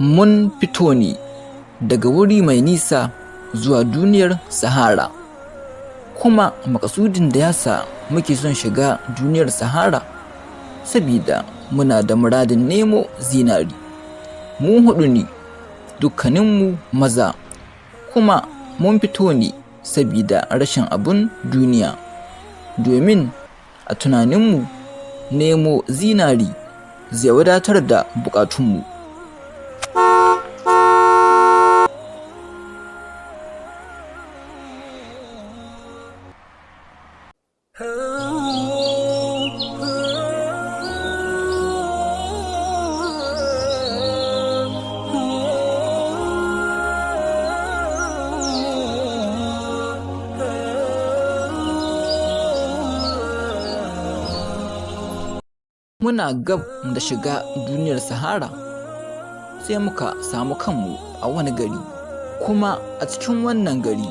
Mun fito ne daga wuri mai nisa zuwa duniyar Sahara, kuma makasudin da yasa muke son shiga duniyar Sahara sabida muna da muradin nemo zinari. Mu huɗu ne, dukkaninmu maza, kuma mun fito ne sabida rashin abun duniya, domin a tunaninmu nemo zinari zai wadatar da buƙatunmu. Muna gab da shiga duniyar Sahara sai muka samu kanmu a wani gari, kuma a cikin wannan gari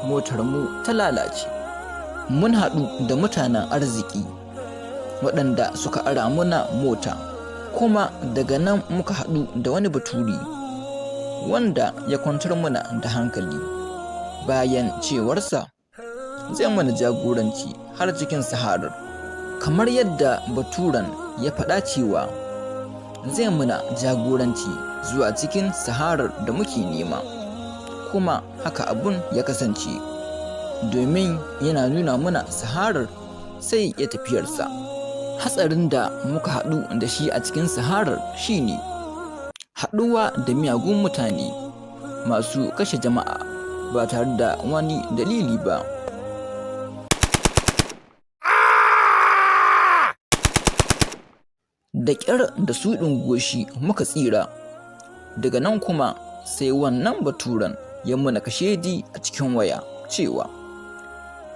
motarmu ta lalace. Mun haɗu da mutanen arziki waɗanda suka ara muna mota, kuma daga nan muka haɗu da wani baturi wanda ya kwantar muna da hankali, bayan cewarsa zai mana jagoranci har cikin Saharar, kamar yadda baturen ya faɗa cewa zai muna jagoranci zuwa cikin Saharar da muke nema. Kuma haka abun ya kasance, domin yana nuna mana Saharar sai ya tafiyarsa. Hatsarin da muka haɗu da shi a cikin Saharar shine haɗuwa da miyagun mutane masu kashe jama'a ba tare da wani dalili ba. Da ƙyar da suɗin goshi muka tsira. Daga nan kuma sai wannan baturen ya muna kashedi a cikin waya cewa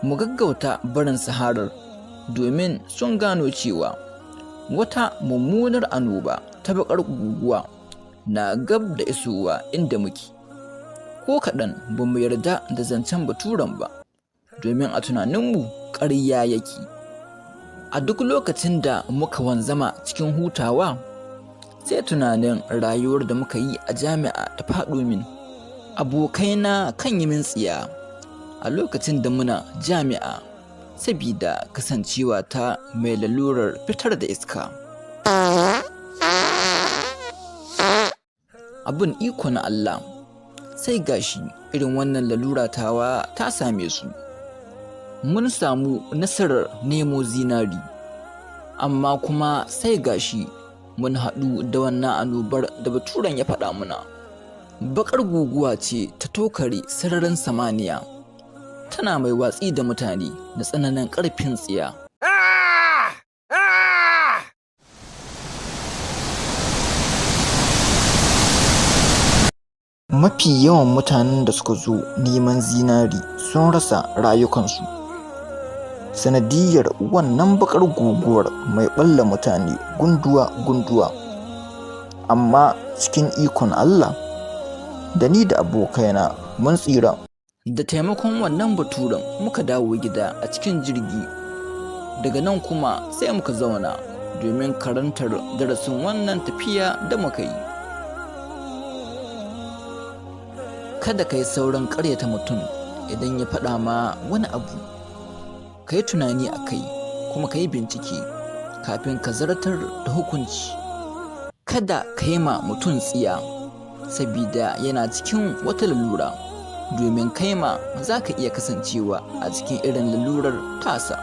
mu gaggauta barin Saharar, domin sun gano cewa wata mummunar annoba ta baƙar guguwa na gab da isowa inda muke. Ko kaɗan ba mu yarda da zancen baturen ba, domin a tunaninmu ƙarya yake. A duk lokacin da muka wanzama cikin hutawa, sai tunanin rayuwar da muka yi a jami'a ta faɗo min. Abokaina kan yi min tsiya a lokacin da muna jami'a sabida kasancewa ta mai lalurar fitar da iska. Abin iko na Allah, sai gashi irin wannan lalura tawa ta same su. Mun samu nasarar nemo zinari, amma kuma sai gashi mun haɗu da wannan annobar da baturen ya faɗa muna. Baƙar guguwa ce ta tokare sararin samaniya, tana mai watsi da mutane da tsananin ƙarfin tsiya. Mafi yawan mutanen da suka zo neman zinari sun rasa rayukansu sanadiyar wannan baƙar guguwar mai ɓalla mutane gunduwa-gunduwa. Amma cikin ikon Allah, da ni da abokaina mun tsira. Da taimakon wannan baturen muka dawo gida a cikin jirgi. Daga nan kuma sai muka zauna domin karantar darasin wannan tafiya da muka yi. Kada ka yi sauran ƙaryata mutum idan ya faɗa ma wani abu. Ka yi tunani a kai, kuma ka yi bincike kafin ka zartar da hukunci. Kada ka yi ma mutum tsiya sabida yana cikin wata lalura, domin kai ma za ka iya kasancewa a cikin irin lalurar tasa.